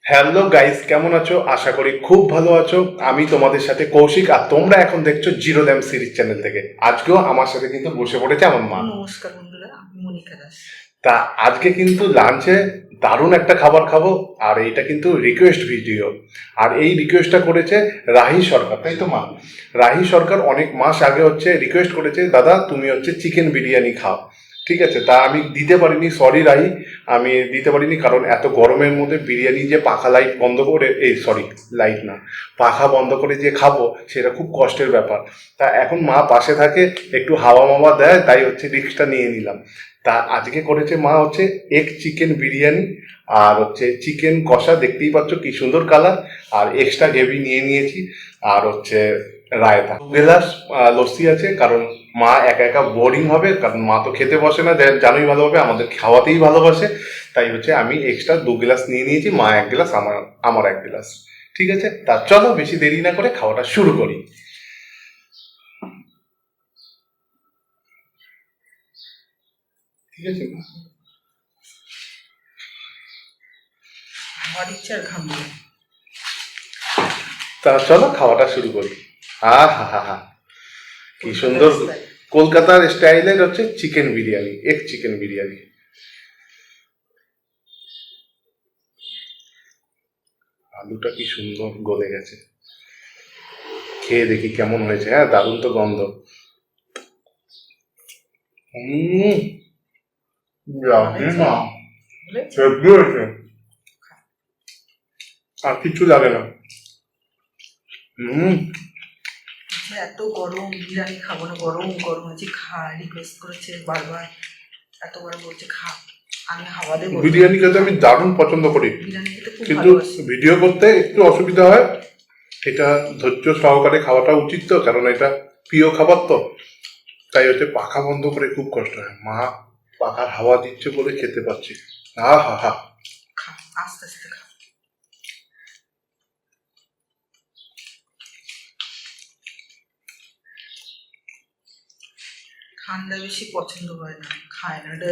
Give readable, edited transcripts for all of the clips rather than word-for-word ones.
Hello guys, কেমন আছো? আশা করি খুব ভালো আছো। আমি তোমাদের সাথে কৌশিক, আর তোমরা এখন দেখছো জিরো ল্যাম্প সিরিজ চ্যানেল থেকে। আজকেও আমার সাথে কিন্তু বসে পড়েছে আমার মা। নমস্কার বন্ধুরা, আমি মনিকা দাস। তা আজকে কিন্তু লাঞ্চে দারুণ একটা খাবার খাবো, আর এইটা কিন্তু রিকোয়েস্ট ভিডিও। আর এই রিকোয়েস্টটা করেছে রাহি সরকার, তাই তো মা? রাহি সরকার অনেক মাস আগে রিকোয়েস্ট করেছে, দাদা তুমি চিকেন বিরিয়ানি খাও। ঠিক আছে, তা আমি দিতে পারিনি, সরি রাহি। আমি দিতে পারিনি কারণ এত গরমের মধ্যে বিরিয়ানি যে পাখা লাইট বন্ধ করে, সরি, লাইট না, পাখা বন্ধ করে যে খাবো সেটা খুব কষ্টের ব্যাপার। তা এখন মা পাশে থাকে, একটু হাওয়া মাওয়া দেয়, তাই রিস্কটা নিয়ে নিলাম। তা আজকে করেছে মা এগ চিকেন বিরিয়ানি, আর চিকেন কষা, দেখতেই পাচ্ছ কি সুন্দর কালার। আর এক্সট্রা গ্রেভি নিয়ে নিয়েছি, আর রায়তা, 2 গ্লাস লস্যি আছে, কারণ মা একা একা বোরিং হবে, কারণ মা তো খেতে বসে না, জানোই ভালোভাবে, আমাদের খাওয়াতেই ভালোবাসে। তাই আমি এক্সট্রা 2 গ্লাস নিয়ে নিয়েছি, মা 1 গ্লাস, আমার আমার 1 গ্লাস। ঠিক আছে, তা চলো বেশি দেরি না করে খাওয়াটা শুরু করি। ঠিক আছে মা? আমার ইচ্ছার ঘামবে। তা চলো খাওয়াটা শুরু করি। হা হা হা, কি সুন্দর কলকাতার স্টাইলের chicken biryani, egg chicken biryani. আলুটা কি সুন্দর গলে গেছে, খেয়ে দেখি কেমন হয়েছে। হ্যাঁ, দারুণ তো গন্ধ। হুম, না, হেব্বি হয়েছে, আর কিছু লাগে না। হুম, এত গরম, বিরিয়ানি খাবো না, গরম গরম হয়েছে, খা, রিকোয়েস্ট করেছে বারবার, এতবার বলছে খা। আমি হাওয়া দেবো। বিরিয়ানি খেতে আমি দারুণ পছন্দ করি, বিরিয়ানি খেতে খুব কিন্তু ভালোবাসি। ভিডিও করতে একটু অসুবিধা হয়। এটা ধৈর্য সহকারে খাওয়াটা উচিত তো, কারণ এটা প্রিয় খাবার তো। তাই পাখা বন্ধ করে খুব কষ্ট হয়। মা পাখার হাওয়া দিচ্ছে বলে খেতে পাচ্ছি। হা হা হা। খা, আস্তে আস্তে খা। ঠান্ডা বেশি পছন্দ হয় না, খায় না। এটা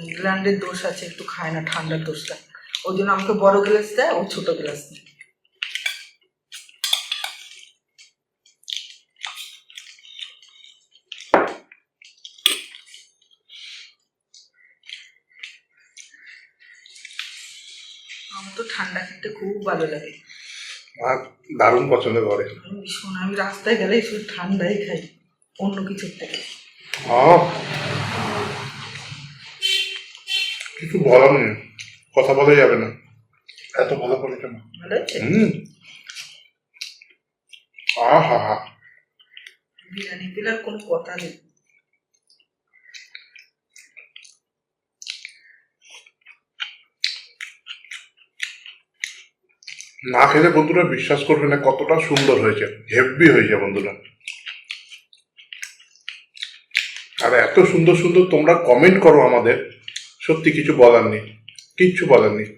ইংল্যান্ডের দোষ আছে, একটু খায় না ঠান্ডার দোষটা। ওই জন্য আমাকে বড় গ্লাস দেয়, ও ছোট গ্লাস দেয়। আমার তো ঠান্ডা খেতে খুব ভালো লাগে। মা দারুণ পছন্দ করে। আমি ভীষণ, আমি রাস্তায় গেলেই শুধু ঠান্ডাই খাই, অন্য কিছুর থেকে। কিছু বলার নেই, কথা বলা যাবে না, এত ভালো করেছে মা। ভালো হয়েছে? হা হা। বিরিয়ানি পেলে আর কোনো কথা নেই। না খেলে বন্ধুরা বিশ্বাস করবে না কতটা সুন্দর হয়েছে, হেভি হয়েছে বন্ধুরা। আর এত সুন্দর সুন্দর তোমরা কমেন্ট করো আমাদের, সত্যি কিছু বলার নেই, কিচ্ছু বলার নেই।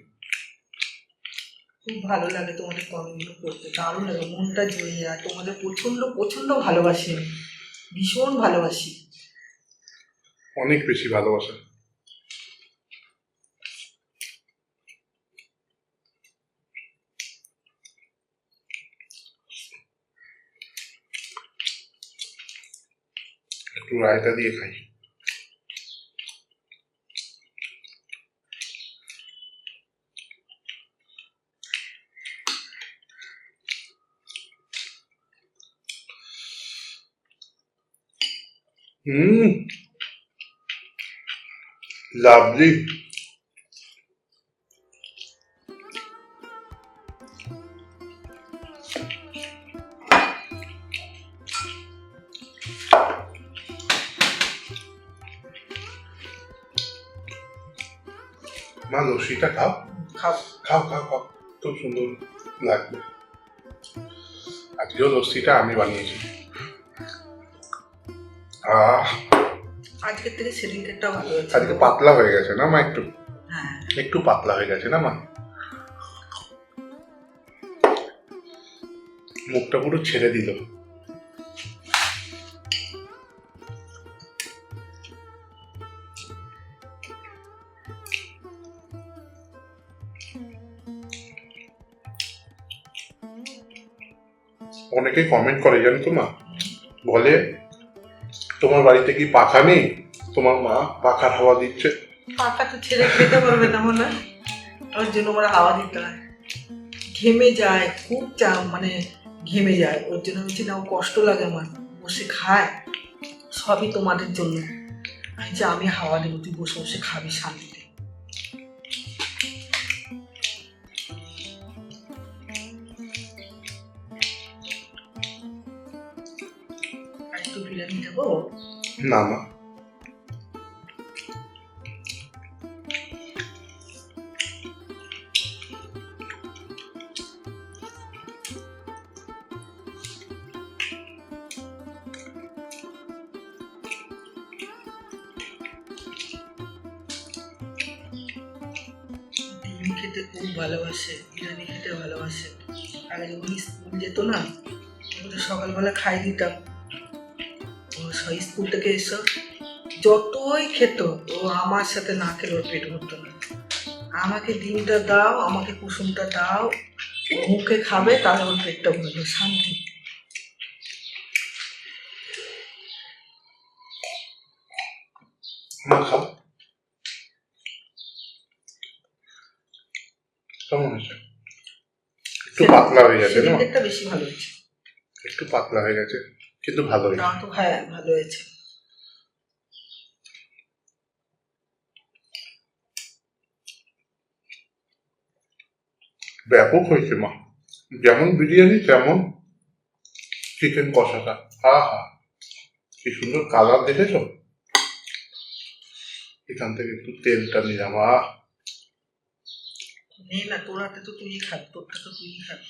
খুব ভালো লাগে তোমাদের কমেন্টগুলো পড়তে, দারুণ লাগে, মনটা জুড়ে যায়। তোমাদের প্রচণ্ড প্রচণ্ড ভালোবাসি আমি, ভীষণ ভালোবাসি। অনেক বেশি ভালোবাসা। একটু রায়তা দিয়ে খাই। হুম, লাভলি। মা লস্যিটা খাও, খাও। খাও খাও খাও, খুব সুন্দর লাগবে। আজকেও লস্যিটা আমি বানিয়েছি। আজকের থেকে সেদিনকেরটাও ভালো হয়েছে। আজকে পাতলা হয়ে গেছে না মা? একটু হ্যাঁ, একটু পাতলা হয়ে গেছে না মা? মুখটা পুরো ছেড়ে দিল। অনেকে কমেন্ট করে জানো তো মা, বলে তোমার বাড়িতে কি পাখা নেই, তোমার মা পাখার হাওয়া দিচ্ছে। পাখা তো ছেড়ে খেতে পারবে না মনে হয়, ওর জন্য আমার হাওয়া দিতে হয়। ঘেমে যায় খুব, মানে ঘেমে যায়, ওর জন্য বলছি না, ও কষ্ট লাগে আমার, বসে খায়, সবই তোমাদের জন্য। যে আমি হাওয়া দেবো, তুই বসে বসে খাবি শান্তিতে। আর একটু বিরিয়ানি দেবো? না মা, ডিম খেতে খুব ভালোবাসে, বিরিয়ানি খেতে ভালোবাসে। আগে যখন স্কুল যেত না, ওদের সকালবেলা খাই দিতাম, ও স্কুল থেকে এসো যতই খেত, ও আমার সাথে না খেলে ওর পেট ভরতো না। আমাকে ডিমটা দাও, আমাকে কুসুমটা দাও, ও মুখে খাবে, তাহলে ওর পেটটা ভরবে, শান্তি। মা খাও। কেমন হয়েছে? একটু পাতলা হয়ে গেছে না? সেদিনটা বেশি ভালো হয়েছে। একটু পাতলা হয়ে গেছে, কিন্তু ভালো হয়েছে। তো হ্যাঁ, ভালো হয়েছে। ব্যাপক হয়েছে মা, যেমন বিরিয়ানি তেমন চিকেন কষাটা। হা হা, কি সুন্দর কালার দেখেছো? এখান থেকে একটু তেলটা নিলাম। নে না, তোর হাতে তো তুই খাবি, তোরটা তো তুই খাবি।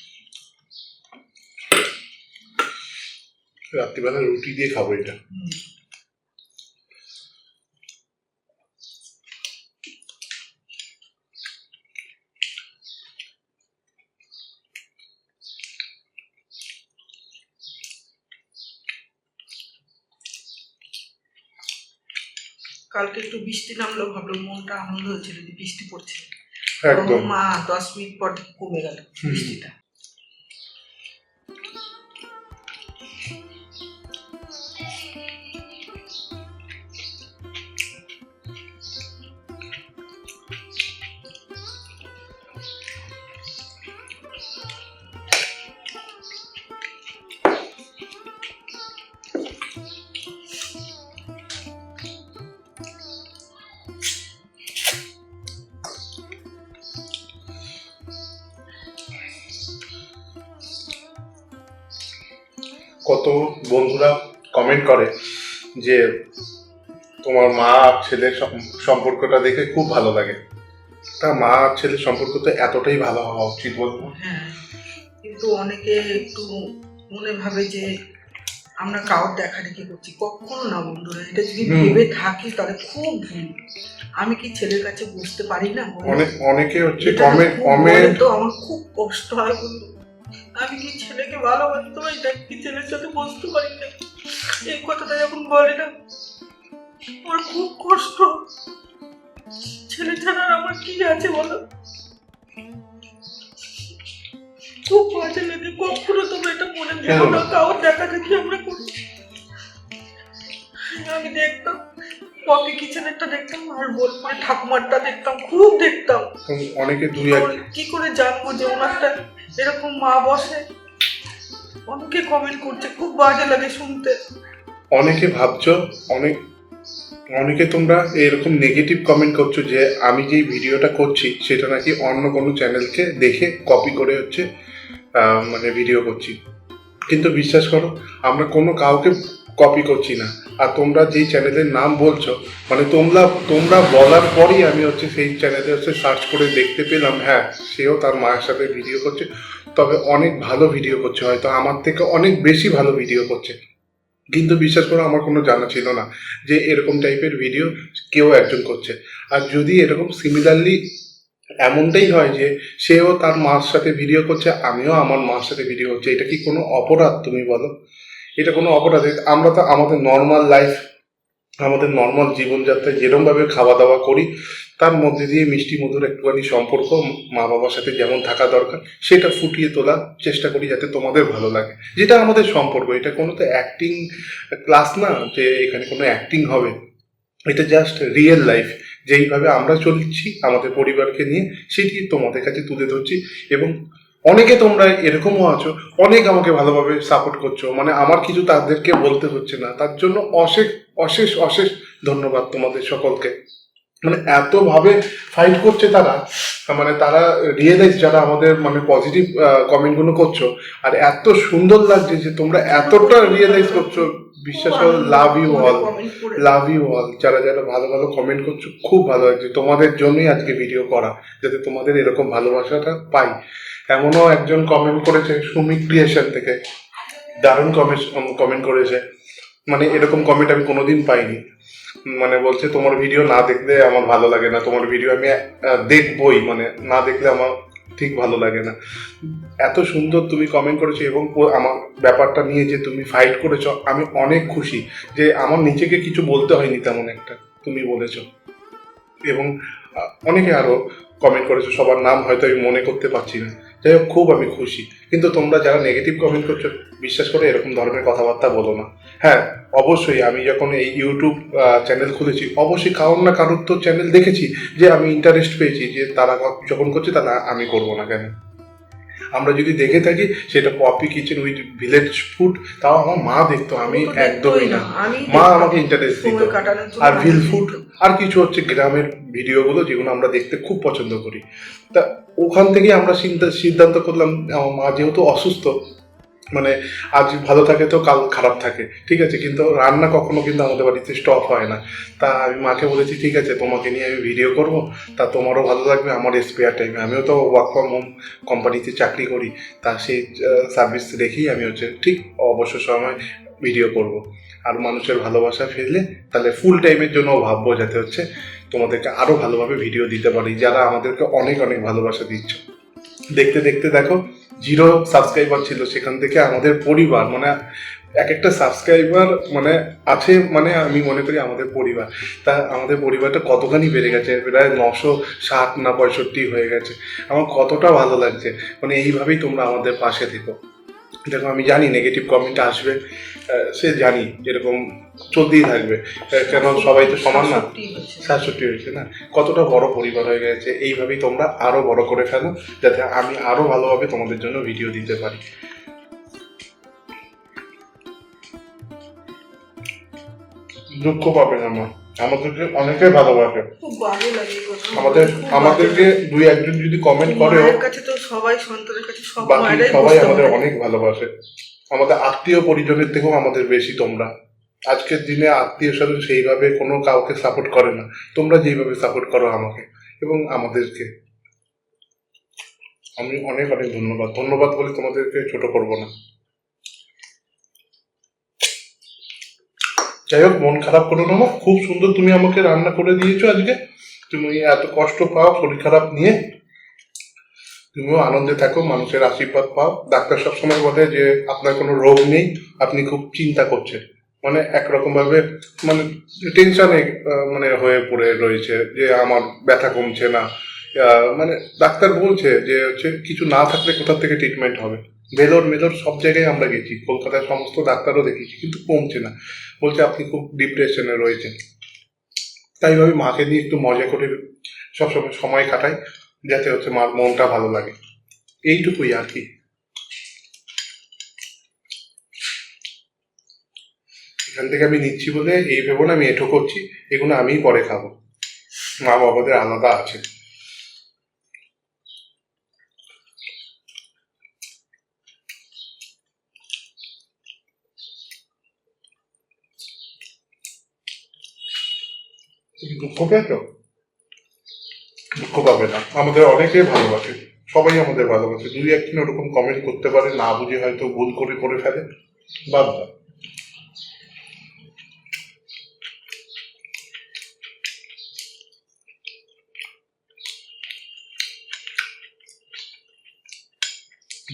রাত্রিবেলা রুটি দিয়ে খাবো এটা। কালকে একটু বৃষ্টি নামলো, ভাবলো, মনটা আনন্দ হচ্ছে যদি বৃষ্টি পড়ছে। একদম। মা 10 মিনিট পর থেকে কমে গেল বৃষ্টিটা। কত বন্ধুরা কমেন্ট করে যে তোমার মা আর ছেলের সম্পর্কটা দেখে খুব ভালো লাগে। তা মা আর ছেলের সম্পর্ক তো এতটাই ভালো হওয়া উচিত বলবো। হ্যাঁ, কিন্তু অনেকে একটু মনে ভাবে যে আমরা কাউর দেখা দেখি করছি, কখনো না বন্ধুরা। এটা যদি ভেবে থাকি তাহলে খুব ভুল। আমি কি ছেলের কাছে বুঝতে পারি না? অনেকে হচ্ছে এটা কমেন্ট তো আমার খুব কষ্ট হয় বন্ধু। আমি কি ছেলেকে ভালোবাসতে পারি না, কি ছেলের সাথে বসতে পারি না, এই কথাটা যখন বলে না, আমার খুব কষ্ট। ছেলে ছাড়া আর আমার কি আছে বলো? খুব বাজে লাগে। কখনো তোমরা এটা মনে ভেবো না কাউর দেখা দেখি আমরা করি। আমি দেখতাম পপি কিচেনেরটা দেখতাম, আর বোলপুরে ঠাকুমারটা দেখতাম, খুব দেখতাম। অনেকে কি করে জানবো যে ওনারটা এরকম মা বসে? অনেকে কমেন্ট করছে, খুব বাজে লাগে শুনতে। অনেকে ভাবছো, অনেকে তোমরা এরকম নেগেটিভ কমেন্ট করছো যে আমি যেই ভিডিওটা করছি সেটা নাকি অন্য কোনো চ্যানেলকে দেখে কপি করে হচ্ছে মানে ভিডিও করছি। কিন্তু বিশ্বাস করো, আমরা কোনো কাউকে কপি করছি না। আর তোমরা যেই চ্যানেলের নাম বলছো, মানে তোমরা বলার পরই আমি হচ্ছে সেই চ্যানেলে হচ্ছে সার্চ করে দেখতে পেলাম, হ্যাঁ সেও তার মায়ের সাথে ভিডিও করছে, তবে অনেক ভালো ভিডিও করছে, হয়তো আমার থেকে অনেক বেশি ভালো ভিডিও করছে। কিন্তু বিশ্বাস করো, আমার কোনো জানা ছিল না যে এরকম টাইপের ভিডিও কেউ একজন করছে। আর যদি এরকম সিমিলারলি এমনটাই হয় যে সেও তার মার সাথে ভিডিও করছে, আমিও আমার মার সাথে ভিডিও করছি, এটা কি কোনো অপরাধ তুমি বলো? এটা কোনো অপরাধ? আমরা তো আমাদের নর্মাল লাইফ আমাদের নর্মাল জীবনযাত্রায় যেরমভাবে খাওয়া দাওয়া করি তার মধ্যে দিয়ে মিষ্টি মধুর একটুখানি সম্পর্ক মা বাবার সাথে যেমন থাকা দরকার সেটা ফুটিয়ে তোলার চেষ্টা করি যাতে তোমাদের ভালো লাগে, যেটা আমাদের সম্পর্ক। এটা কোনো তো অ্যাক্টিং ক্লাস না যে এখানে কোনো অ্যাক্টিং হবে, এটা জাস্ট রিয়েল লাইফ। যেইভাবে আমরা চলছি আমাদের পরিবারকে নিয়ে সেটি তোমাদের কাছে তুলে ধরছি। এবং অনেকে তোমরা এরকমও আছো, অনেক আমাকে ভালোভাবে সাপোর্ট করছো, মানে আমার কিছু তাদেরকে বলতে হচ্ছে না, তার জন্য অশেষ অশেষ অশেষ ধন্যবাদ তোমাদের সকলকে। মানে এতভাবে ফাইট করছে তারা, মানে তারা রিয়েলাইজ যারা আমাদের মানে পজিটিভ কমেন্টগুলো করছো, আর এত সুন্দর লাগছে যে তোমরা এতটা রিয়েলাইজ করছো। বিশ্বাস করো, love you all, love you all. যারা যারা ভালো ভালো কমেন্ট করছো খুব ভালো লাগছে, তোমাদের জন্যই আজকে ভিডিও করা, যাতে তোমাদের এরকম ভালোবাসাটা পাই। এমনও একজন কমেন্ট করেছে সুমি ক্রিয়েশন থেকে, দারুণ কমেন্ট করেছে, মানে এরকম কমেন্ট আমি কোনোদিন পাইনি। মানে বলছে তোমার ভিডিও না দেখলে আমার ভালো লাগে না, তোমার ভিডিও আমি দেখবই, মানে না দেখলে আমার ঠিক ভালো লাগে না। এত সুন্দর তুমি কমেন্ট করেছো এবং আমার ব্যাপারটা নিয়ে যে তুমি ফাইট করেছো, আমি অনেক খুশি যে আমার নিজেকে কিছু বলতে হয়নি তেমন একটা, তুমি বলেছো। এবং অনেকে আরো কমেন্ট করেছো, সবার নাম হয়তো আমি মনে করতে পারছি না। যাই হোক, খুব আমি খুশি। কিন্তু তোমরা যারা নেগেটিভ কমেন্ট করছো, বিশ্বাস করে এরকম ধরনের কথাবার্তা বলো না। হ্যাঁ, অবশ্যই আমি যখন এই ইউটিউব চ্যানেল খুলেছি, অবশ্যই কারোর না কারোর তো চ্যানেল দেখেছি যে আমি ইন্টারেস্ট পেয়েছি যে তারা যখন করছে তারা আমি করবো না কেন। আমরা যদি দেখে থাকি সেটা Poppy kitchen with village food, তাও আমার মা দেখতো, আমি একদমই না। মা আমাকে ইন্টারেস্ট দিত। আর ভিল ফুড আর কিছু হচ্ছে গ্রামের ভিডিওগুলো যেগুলো আমরা দেখতে খুব পছন্দ করি। তা ওখান থেকে আমরা সিদ্ধান্ত করলাম, আমার মা যেহেতু অসুস্থ, মানে আজ ভালো থাকে তো কাল খারাপ থাকে, ঠিক আছে, কিন্তু রান্না কখনো কিন্তু আমাদের বাড়িতে স্টপ হয় না। তা আমি মাকে বলেছি ঠিক আছে তোমাকে নিয়ে আমি ভিডিও করব, তা তোমারও ভালো লাগবে, আমার স্পেয়ার টাইমে, আমিও তো ওয়ার্ক ফ্রম হোম কোম্পানিতে চাকরি করি, তা সেই সার্ভিস রেখেই আমি হচ্ছে ঠিক অবসর সময় ভিডিও করব। আর মানুষের ভালোবাসা ফেললে তাহলে ফুল টাইমের জন্য ভাববো যাতে হচ্ছে তোমাদেরকে আরও ভালোভাবে ভিডিও দিতে পারি, যারা আমাদেরকে অনেক অনেক ভালোবাসা দিচ্ছ। দেখতে দেখতে দেখো 0 সাবস্ক্রাইবার ছিল, সেখান থেকে আমাদের পরিবার, মানে এক একটা সাবস্ক্রাইবার মানে আছে, মানে আমি মনে করি আমাদের পরিবার। তা আমাদের পরিবারটা কতখানি বেড়ে গেছে, প্রায় 960 না 65 হয়ে গেছে। আমার কতটা ভালো লাগছে, মানে এইভাবেই তোমরা আমাদের পাশে থেকো। দেখো আমি জানি নেগেটিভ কমেন্ট আসবে, সে জানি এরকম চলতেই থাকবে, কেন সবাই তো সমান না। 67 হয়েছে না, কতটা বড় পরিবার হয়ে গেছে। এইভাবেই তোমরা আরো বড় করে ফেলো, যাতে আমি আরো ভালোভাবে তোমাদের জন্য ভিডিও দিতে পারি। দুঃখ পাবে না মা, আমাদেরকে অনেকে ভালোবাসে। খুব ভালো লাগে এই কথা। আমাদেরকে দুই একজন যদি কমেন্ট করে, মায়ের কাছে তো সবাই, সন্তানের কাছে সব বাকি মায়েরাই সবাই বুঝতে আমাদের পারে। অনেক ভালোবাসে। আমাদের আত্মীয় পরিজনের থেকেও আমাদের বেশি তোমরা। আজকের দিনে আত্মীয় স্বজন সেইভাবে কোনো কাউকে সাপোর্ট করে না, তোমরা যেইভাবে সাপোর্ট করো আমাকে এবং আমাদেরকে, আমি অনেক অনেক ধন্যবাদ। ধন্যবাদ বলে তোমাদেরকে ছোট করবো না। যাই হোক, মন খারাপ করো না মা, খুব সুন্দর তুমি আমাকে রান্না করে দিয়েছো আজকে। তুমি এত কষ্ট পাও শরীর খারাপ নিয়ে, তুমিও আনন্দে থাকো, মানুষের আশীর্বাদ পাও। ডাক্তার সবসময় বলে যে আপনার কোনো রোগ নেই, আপনি খুব চিন্তা করছেন, মানে একরকম ভাবে মানে টেনশনে মানে হয়ে পড়ে রয়েছে যে আমার ব্যথা কমছে না। মানে ডাক্তার বলছে যে হচ্ছে কিছু না থাকলে কোথা থেকে ট্রিটমেন্ট হবে। মেলোর সব জায়গায় আমরা গেছি, কলকাতার সমস্ত ডাক্তারও দেখেছি, কিন্তু কমছে না। বলছে আপনি খুব ডিপ্রেশনে রয়েছেন। তাই ভাবে মাকে নিয়ে একটু মজা করে সবসময় সময় কাটাই, যাতে হচ্ছে মার মনটা ভালো লাগে, এইটুকুই আর কি। এখান থেকে আমি নিচ্ছি বলে এই ভেবো না আমি এঠো করছি, এগুলো আমিই পরে খাবো, মা বাবাদের আলাদা আছে। দুঃখ পেয়েছো? দুঃখ পাবে না, আমাদের অনেকে ভালোবাসে, সবাই আমাদের ভালোবাসে। দুই একদিন ওরকম কমেন্ট করতে পারে, না বুঝে হয়তো ভুল করে ফেলে, বাদ দাও।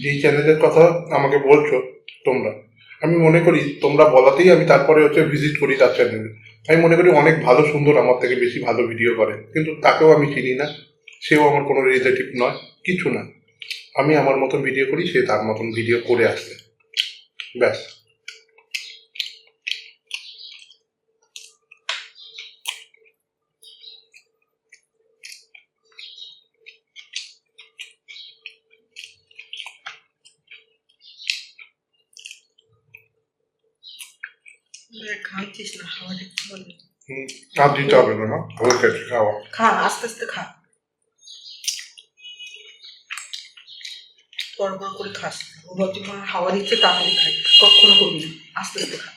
যেই চ্যানেলের কথা আমাকে বলছো তোমরা, আমি মনে করি তোমরা বলাতেই আমি তারপরে হচ্ছে ভিজিট করি তার চ্যানেলে। আমি মনে করি অনেক ভালো সুন্দর আমার থেকে বেশি ভালো ভিডিও করে, কিন্তু তাকেও আমি চিনি না, সেও আমার কোনো রিলেটিভ নয়, কিছু না। আমি আমার মতন ভিডিও করি, সে তার মতন ভিডিও করে আসছে, ব্যাস। খাচ্ছিস না, খাওয়া দেখতে বলবি। আর দিতে হবে না, ভালো খেয়েছি, খাওয়া। খা, আস্তে আস্তে খা, পর পর করে খাস। ও ভাবছি মা হাওয়া দিচ্ছে তাড়াতাড়ি খাই, কখনো করবি না, আস্তে আস্তে খা।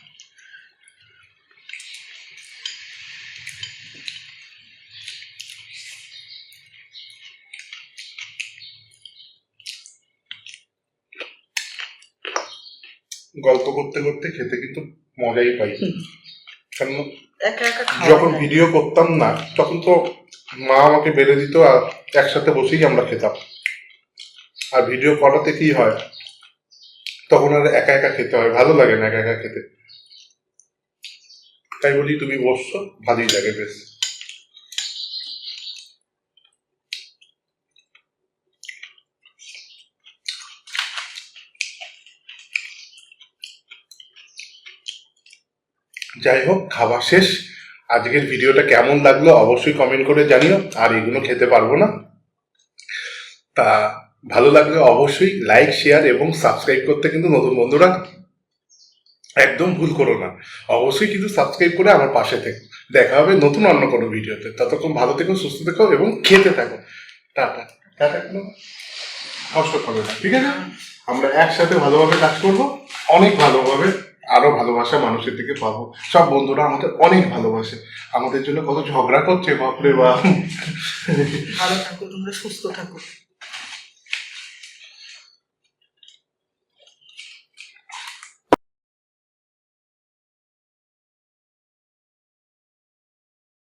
গল্প করতে করতে খেতে কিন্তু মজাই পাই, কারণ একা একা খাওয়া যখন যায় না। ভিডিও করতাম না তখন তো মা আমাকে বেড়ে দিত আর একসাথে বসেই আমরা খেতাম। আর ভিডিও করাতে কি হয়, তখন আর একা একা খেতে হয়, ভালো লাগে না একা একা খেতে। তাই বলি তুমি বসছো, ভালোই লাগে বেশ। যাই হোক, খাওয়া শেষ। আজকের ভিডিওটা কেমন লাগলো অবশ্যই কমেন্ট করে জানিও। আর এগুলো খেতে পারবো না, তা ভালো লাগলে অবশ্যই লাইক, শেয়ার এবং সাবস্ক্রাইব করতে কিন্তু নতুন বন্ধুরা একদম ভুল করো না। অবশ্যই কিন্তু সাবস্ক্রাইব করে আমার পাশে থেকো। দেখা হবে নতুন অন্য কোনো ভিডিওতে। ততক্ষণ ভালো থেকো, সুস্থ থেকো এবং খেতে থাকো। টাটা টাটা, কোনো কষ্ট করবে না, ঠিক আছে? আমরা একসাথে ভালোভাবে কাজ করবো, অনেক ভালোভাবে, আরো ভালোবাসা মানুষের থেকে পাবো। সব বন্ধুরা আমাদের অনেক ভালোবাসে, আমাদের জন্য কত ঝগড়া করছে, বাপরে বাপ। ভালো থাকো, তোমরা সুস্থ থাকো।